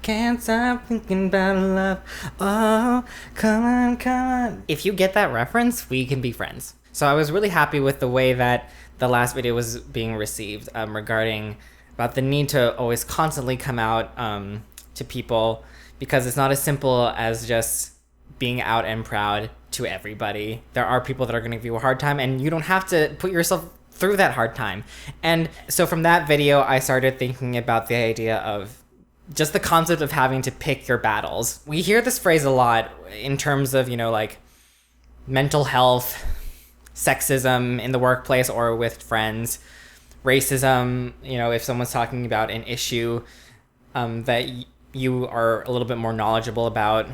Can't stop thinking about love. Oh, come on, come on. If you get that reference, we can be friends. So I was really happy with the way that the last video was being received, regarding about the need to always constantly come out to people, because it's not as simple as just being out and proud to everybody. There are people that are going to give you a hard time, and you don't have to put yourself through that hard time. And so from that video, I started thinking about the idea of just the concept of having to pick your battles. We hear this phrase a lot in terms of, like mental health, sexism in the workplace or with friends, racism, if someone's talking about an issue that you are a little bit more knowledgeable about,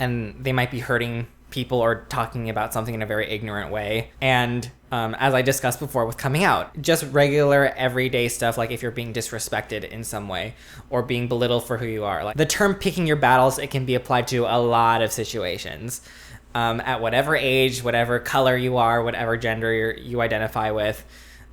and they might be hurting people or talking about something in a very ignorant way. And as I discussed before with coming out, just regular everyday stuff, like if you're being disrespected in some way or being belittled for who you are. Like the term picking your battles, it can be applied to a lot of situations. At whatever age, whatever color you are, whatever gender you identify with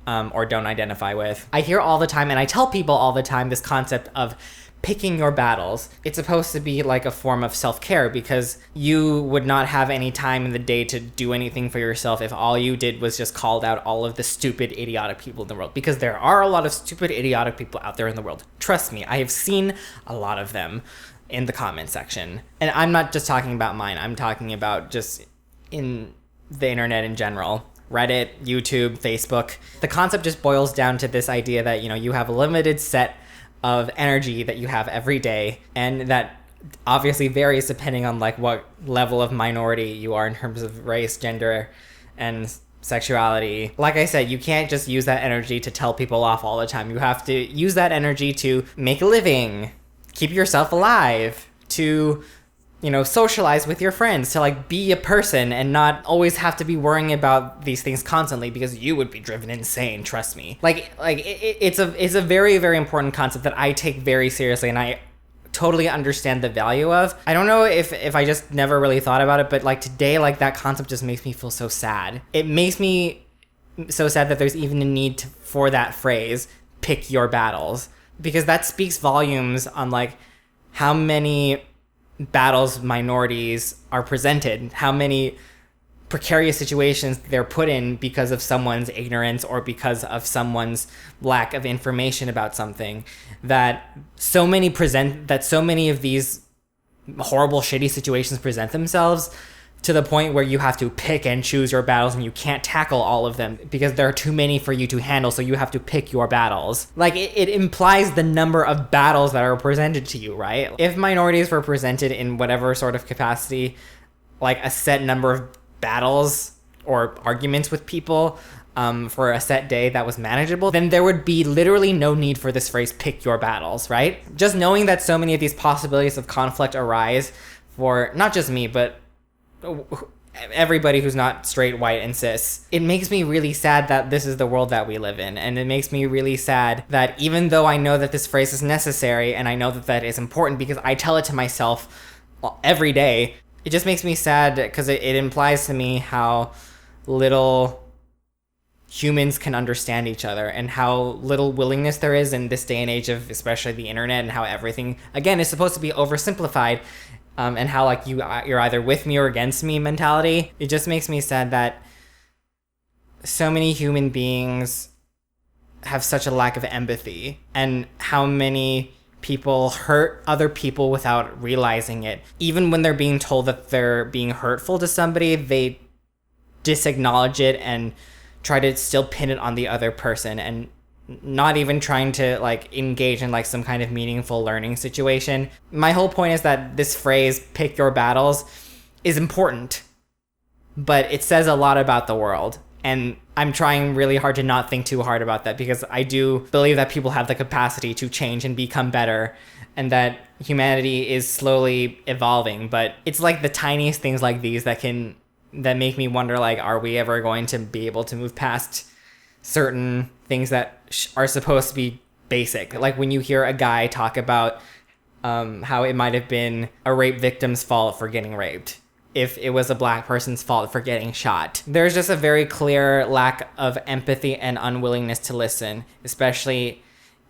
or don't identify with. I hear all the time, and I tell people all the time, this concept of picking your battles. It's supposed to be like a form of self-care, because you would not have any time in the day to do anything for yourself if all you did was just called out all of the stupid, idiotic people in the world. Because there are a lot of stupid, idiotic people out there in the world. Trust me, I have seen a lot of them in the comment section. And I'm not just talking about mine. I'm talking about just in the internet in general. Reddit, YouTube, Facebook. The concept just boils down to this idea that, you have a limited set of energy that you have every day, and that obviously varies depending on like what level of minority you are in terms of race, gender, and sexuality. Like I said, you can't just use that energy to tell people off all the time. You have to use that energy to make a living, keep yourself alive, to socialize with your friends, to like be a person and not always have to be worrying about these things constantly, because you would be driven insane, trust me. It's a very, very important concept that I take very seriously, and I totally understand the value of. I don't know if I just never really thought about it, but like today, like that concept just makes me feel so sad. It makes me so sad that there's even a need for that phrase, pick your battles, because that speaks volumes on like how many battles minorities are presented, how many precarious situations they're put in because of someone's ignorance or because of someone's lack of information about something, that so many of these horrible, shitty situations present themselves, to the point where you have to pick and choose your battles, and you can't tackle all of them because there are too many for you to handle, so you have to pick your battles. Like, it implies the number of battles that are presented to you, right? If minorities were presented in whatever sort of capacity, like a set number of battles or arguments with people for a set day that was manageable, then there would be literally no need for this phrase, pick your battles, right? Just knowing that so many of these possibilities of conflict arise for not just me, but everybody who's not straight, white, and cis, it makes me really sad that this is the world that we live in. And it makes me really sad that even though I know that this phrase is necessary, and I know that that is important because I tell it to myself every day, it just makes me sad because it implies to me how little humans can understand each other, and how little willingness there is in this day and age of especially the internet, and how everything, again, is supposed to be oversimplified. And how like you're either with me or against me mentality. It just makes me sad that so many human beings have such a lack of empathy, and how many people hurt other people without realizing it. Even when they're being told that they're being hurtful to somebody, they disacknowledge it and try to still pin it on the other person, and not even trying to like engage in like some kind of meaningful learning situation. My whole point is that this phrase, pick your battles, is important, but it says a lot about the world. And I'm trying really hard to not think too hard about that, because I do believe that people have the capacity to change and become better, and that humanity is slowly evolving. But it's like the tiniest things like these that make me wonder, like, are we ever going to be able to move past certain things that are supposed to be basic? Like when you hear a guy talk about how it might have been a rape victim's fault for getting raped, if it was a black person's fault for getting shot. There's just a very clear lack of empathy and unwillingness to listen, especially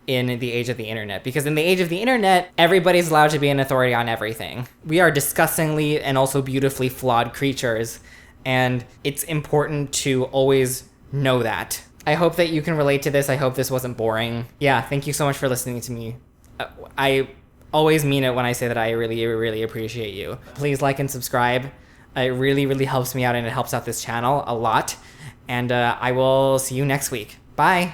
in the age of the internet, because in the age of the internet, everybody's allowed to be an authority on everything. We are disgustingly and also beautifully flawed creatures, and it's important to always know that. I hope that you can relate to this. I hope this wasn't boring. Yeah, thank you so much for listening to me. I always mean it when I say that I really, really appreciate you. Please like and subscribe. It really, really helps me out, and it helps out this channel a lot. And I will see you next week. Bye.